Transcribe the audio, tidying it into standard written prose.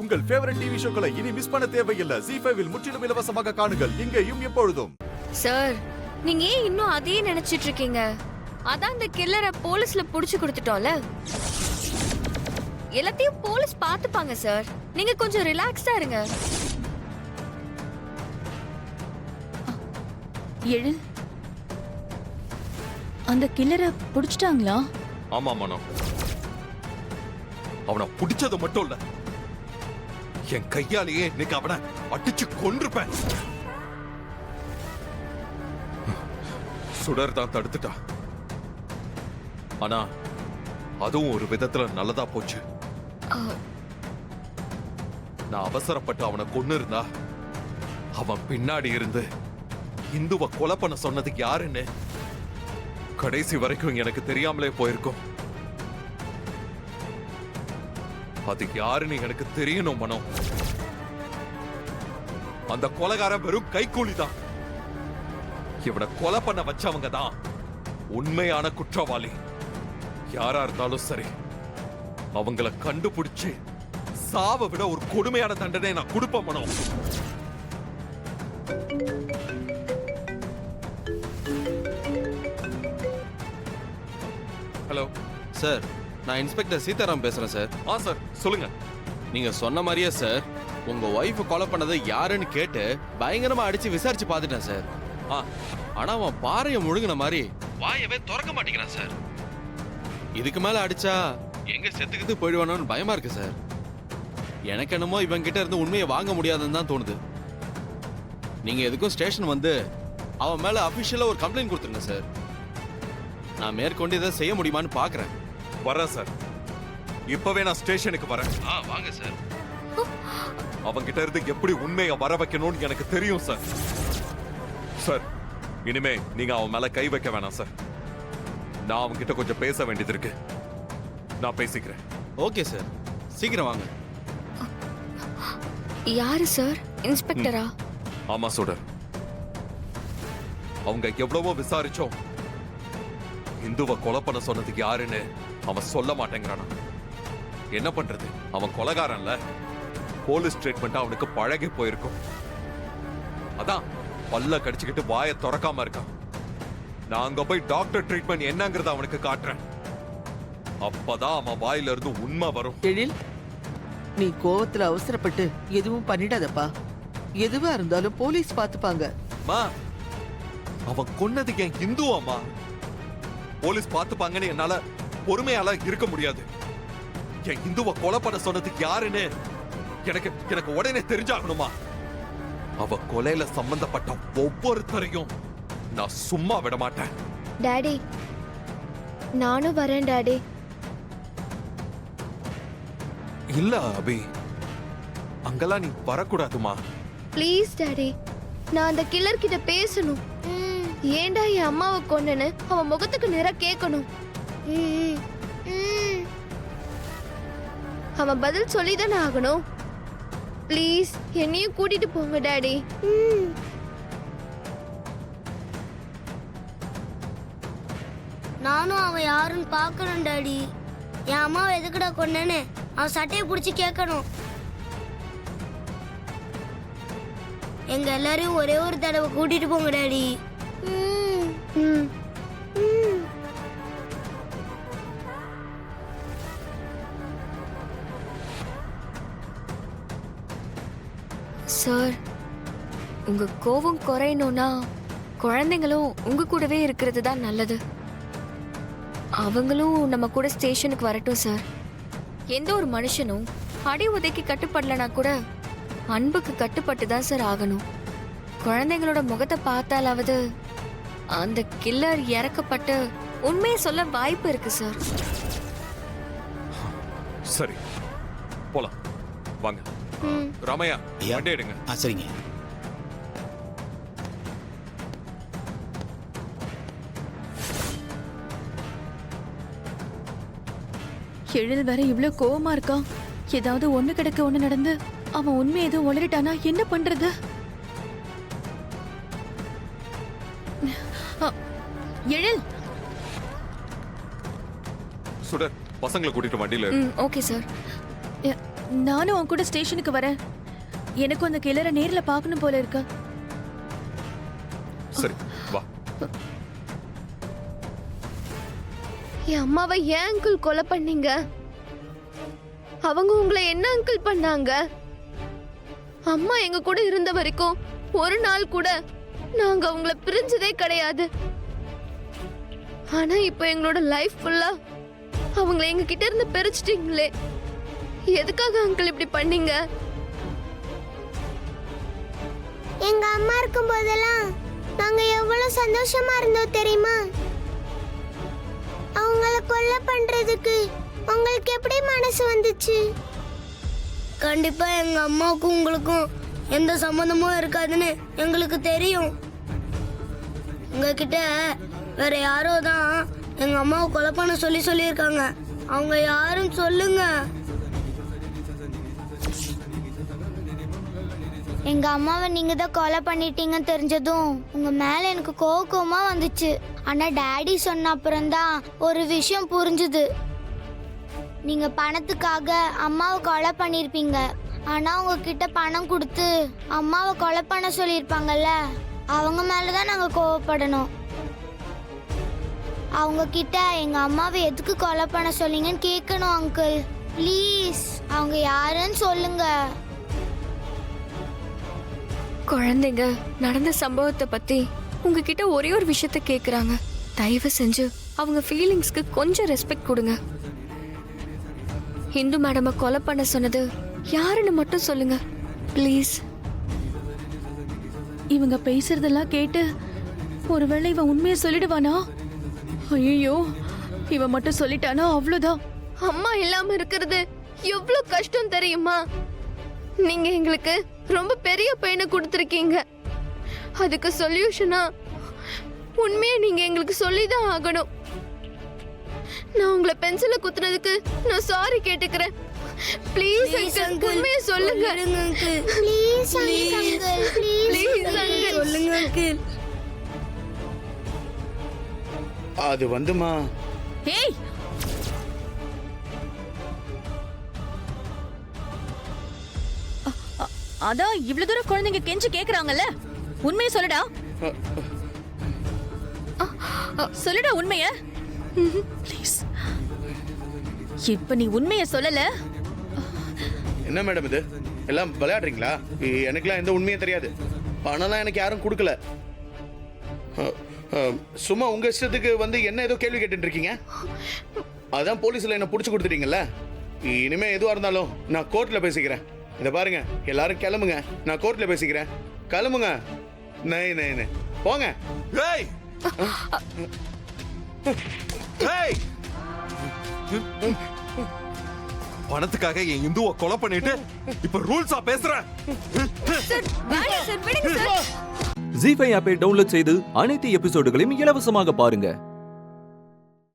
உங்கள் favourite TV ஷோக்களை இனி miss பண்ண தேவையில்லை. ZEE5 இல் முற்றிலும் இலவசமாக காணுங்கள். இங்கேயும் எப்பொழுதும். சார், நீங்க ஏன் இன்னும் அதையே நினைச்சிட்டு இருக்கீங்க? அதான் அந்த கில்லரை போலீஸ்ல புடிச்சு கொடுத்துட்டோம்ல. எல்லாத்தையும் போலீஸ் பாத்துப்பாங்க சார். நீங்க கொஞ்சம் ரிலாக்ஸ்டா இருங்க. எழில், அந்த கில்லரை புடிச்சிட்டாங்களா? ஆமா மனோ, அவனை பிடிச்சது மட்டும் இல்ல, என் கையாலேயே இன்னைக்கு அவனை அடிச்சு கொன்றுப்பேன். சுடர் தான் தடுத்துட்டா. ஆனா அதுவும் ஒரு விதத்துல நல்லதா போச்சு. நான் அவசரப்பட்டு அவனை கொன்னு இருந்தா அவன் பின்னாடி இருந்து இந்துவை கொலை பண்ண சொன்னதுக்கு யாருன்னு கடைசி வரைக்கும் எனக்கு தெரியாமலே போயிருக்கும். அது யாருன்னு எனக்கு தெரியணும் மனோ. அந்த கொலைகாரன் வெறும் கைக்கூலி தான். இவனை கொலை பண்ண வச்சவங்க தான் உண்மையான குற்றவாளி. யாரா இருந்தாலும் சரி, அவங்கள கண்டுபிடிச்சு சாவை விட ஒரு கொடுமையான தண்டனை நான் கொடுப்பேன் மனோ. ஹலோ சார், நான் இன்ஸ்பெக்டர் சீதாராம் பேசுறேன் சார். சார் சொல்லுங்க. நீங்க சொன்ன மாதிரியே சார், உங்க ஒய்ஃப் கொலை பண்ணதை யாருன்னு கேட்டு பயங்கரமா அடிச்சு விசாரிச்சு பார்த்துட்டேன் சார். ஆனா அவன் பாறையை முழுங்கின மாதிரி வாயவே திறக்க மாட்டேங்கிறான் சார். இதுக்கு மேல அடிச்சா எங்க செத்துக்கிட்டு போயிடுவானோன்னு பயமா இருக்கு சார். எனக்கு என்னமோ இவன் கிட்ட இருந்து உண்மையை வாங்க முடியாதுன்னு தான் தோணுது. நீங்க எதுக்கும் ஸ்டேஷன் வந்து அவன் மேல அபிஷியலா ஒரு கம்ப்ளைண்ட் கொடுத்துருங்க சார். நான் மேற்கொண்டு இதை செய்ய முடியுமான்னு பாக்குறேன். வரேன் சார், இப்பவே நான் ஸ்டேஷனுக்கு வரேன். வாங்க சார். அவங்கிட்ட இருந்து எப்படி உண்மையை வர வைக்கணும்னு எனக்கு தெரியும் சார். சார், இனிமே நீங்க அவன் மேல கை வைக்க வேணாம் சார். நான் அவன்கிட்ட கொஞ்சம் பேச வேண்டியது இருக்கு. நான் பேசிக்கிறேன். ஓகே சார், சீக்கிரம் வாங்க. யாரு சார்? இன்ஸ்பெக்டரா? ஆமா சுடர். அவங்க எவ்வளவோ விசாரிச்சோம், இந்துவை கொலை பண்ண சொன்னதுக்கு யாருன்னு அவன் சொல்ல மாட்டேங்கிறானா. என்ன பண்றது, அவன் கொலைகாரன்ல. போலீஸ் ட்ரீட்மெண்ட் அவனுக்கு பழகி போயிருக்கும். அதான் பல்ல கடிச்சுக்கிட்டு வாயை திறக்காம இருக்கான். நான் அங்க போய் டாக்டர் ட்ரீட்மெண்ட் என்னங்கறத அவனுக்கு காட்டுறேன். அப்பதான் அவன் வாயில இருந்து உண்மை வரும். எழில், நீ கோவத்துல அவசரப்பட்டு எதுவும் பண்ணிடாதப்பா. எதுவா இருந்தாலும் போலீஸ் பாத்துப்பாங்க. அவன் கொன்னது என் இந்துவாமா. போலீஸ் பாத்துப்பாங்கன்னு என்னால பொறுமையால இருக்க முடியாது. என் இந்துவை கொலை பண்ண சொன்னதுக்கு யாருன்னு எனக்கு உடனே தெரிஞ்சாகணுமா. அவ கொலையில சம்பந்தப்பட்ட ஒவ்வொருத்தரையும் நான் சும்மா விட மாட்டேன். டாடி, நானும் வரேன் டாடி. இல்ல அபி, அங்கெல்லாம் நீ வரக்கூடாதுமா. ப்ளீஸ் டாடி, நான் அந்த கில்லர் கிட்ட பேசணும். ஏண்டா என் அம்மாவை கொன்னேன்னு அவன் முகத்துக்கு நேரா கேட்கணும். அவன் பதில் சொல்லிதானே ஆகணும். ப்ளீஸ் என்னையும் கூட்டிட்டு போங்க டாடி. நானும் அவன் யாருன்னு பார்க்கணும் டாடி. என் அம்மாவை எதுக்குடா கொன்னேன்னு அவன் சட்டையை பிடிச்சி கேட்கணும். எங்க எல்லாரையும் ஒரே ஒரு தடவை கூட்டிட்டு போங்க டாடி. சார், உங்க கோபம் குறையணும்னா குழந்தைங்களும் உங்க கூடவே இருக்கிறது தான் நல்லது. அவங்களும் நம்ம கூட ஸ்டேஷனுக்கு வரட்டும் சார். எந்த ஒரு மனுஷனும் அடி உதைக்கு கட்டுப்படலனா கூட அன்புக்கு கட்டுப்பட்டு தான் சார் ஆகணும். குழந்தைங்களோட முகத்தை பார்த்தாலாவது அந்த கில்லர் இறக்கப்பட்டு உண்மையை சொல்ல வாய்ப்பு இருக்கு சார். சரி, போலாம் வாங்க. ராமையா, வண்டி எடுங்க. சரிங்க. எழில் வேற இவ்ளோ கோவமா இருக்கான். ஏதாவது ஒண்ணு கிடக்க ஒண்ணு நடந்து அவன் உண்மை எதுவும் உளறிட்டானா என்ன பண்றது? எழில், சுடர், பசங்களை கூட்டிட்டு வண்டியில ஓகே சார். நானும் உன் கூட ஸ்டேஷனுக்கு வரேன். எனக்கும் அந்த கிளரை நேர்ல பார்க்கணும் போல இருக்கு. சரி வா. என் அம்மாவை ஏன் அங்கிள் கொலை பண்ணீங்க? அவங்க உங்களை என்ன அங்கிள் பண்ணாங்க? அம்மா எங்க கூட இருந்த வரைக்கும் ஒரு நாள் கூட நாங்க அவங்கள பிரிஞ்சதே கிடையாது. ஆனா இப்போ எங்களோட லைஃப் ஃபுல்லா அவங்கள எங்க கிட்ட இருந்து பிரிச்சிட்டீங்களே. எதுக்காக அங்கிள் இப்படி பண்ணீங்க? எங்க அம்மா இருக்கும் போதெல்லாம் நாங்க எவ்வளவு சந்தோஷமா இருந்தோம் தெரியுமா? அவங்கள கொலை பண்றதுக்கு உங்களுக்கு எப்படி மனசு வந்துச்சு? கண்டிப்பா எங்க அம்மாவுக்கும் உங்களுக்கும் எந்த சம்மந்தமும் இருக்காதுன்னு எங்களுக்கு தெரியும். உங்ககிட்ட வேற யாரோ தான் எங்க அம்மாவை கொலை பண்ண சொல்லியிருக்காங்க. அவங்க யாரும் சொல்லுங்க. எங்க அம்மாவை நீங்க தான் கொலை பண்ணிட்டீங்கன்னு தெரிஞ்சதும் உங்க மேல எனக்கு கோவமா வந்துச்சு. ஆனா டாடி சொன்ன அப்புறம்தான் ஒரு விஷயம் புரிஞ்சுது. நீங்க பணத்துக்காக அம்மாவை கொலை பண்ணிருப்பீங்க. ஆனா உங்ககிட்ட பணம் கொடுத்து அம்மாவை கொலை பண்ண சொல்லியிருப்பாங்கல்ல, அவங்க மேலதான் நாங்க கோவப்படணும். அவங்க கிட்ட எங்க அம்மாவை எதுக்கு கொலை பண்ண சொன்னீங்கன்னு கேட்கணும் அங்கிள். ப்ளீஸ் அவங்க யாருன்னு சொல்லுங்க. குழந்தைங்க நடந்த சம்பவத்தை பத்தி உங்ககிட்ட ஒரே ஒரு விஷயத்த கேக்குறாங்க. தயவு செஞ்சு அவங்க ஃபீலிங்ஸ்க்கு கொஞ்சம் ரெஸ்பெக்ட் கொடுங்க. இந்து மேடமை கொலை பண்ண சொன்னது யாருன்னு மட்டும் சொல்லுங்க ப்ளீஸ். இவங்க பேசுறதெல்லாம் கேட்டு ஒருவேளை இவன் உண்மையை சொல்லிடுவானா? ஐயோ, இவன் மட்டும் சொல்லிட்டானா அவ்வளவுதான். அம்மா இல்லாம இருக்கிறது எவ்வளவு கஷ்டம் தெரியுமா? நீங்க எங்களுக்கு ரொம்ப பெரிய பெயினை கொடுத்துருக்கீங்க. அதுக்கு சொல்யூஷனா உண்மையை நீங்க எங்களுக்கு சொல்லிதான் ஆகணும். நான் உங்களை பென்சில குத்துனதுக்கு நான் சாரி கேட்டுக்கிறேன். ப்ளீஸ் அங்கிள் உண்மையை சொல்லுங்க. ப்ளீஸ் அங்கிள், ப்ளீஸ் அங்கிள் சொல்லுங்க அங்கிள். அது வந்துமா, ஏய், அதான் இவ்வளவு தூரம் குழந்தைங்க கெஞ்சி கேக்குறாங்கல்ல, உண்மையை சொல்லுடா. சொல்லுடா உண்மைய ப்ளீஸ். இப்ப நீ உண்மைய சொல்லல. என்ன மேடம் இது எல்லாம் விளையாடுறீங்களா? எனக்குலாம் எந்த உண்மையும் தெரியாது. பணம்லாம் எனக்கு யாரும் கொடுக்கல. சும்மா உங்க இஷ்டத்துக்கு வந்து என்ன ஏதோ கேள்வி கேட்டுட்டு இருக்கீங்க. அதான் போலீஸ்ல என்ன புடிச்சு கொடுத்துட்டீங்கல்ல. இனிமே எதுவா இருந்தாலும் நான் கோர்ட்ல பேசிக்கிறேன். இத பாருங்க, எல்லாரும் கிளம்புங்க. நான் கோர்ட்ல பேசிக்கிறேன். கிளம்புங்க. நை நை நை போங்க. ஏய் ஏய் பணத்துக்காக என் இந்துவை கொலை பண்ணிட்டு இப்ப ரூல்ஸா பேசுறேன். ஜீ5 ஆப்பை டவுன்லோட் செய்து அனைத்து எபிசோடுகளையும் இலவசமாக பாருங்க.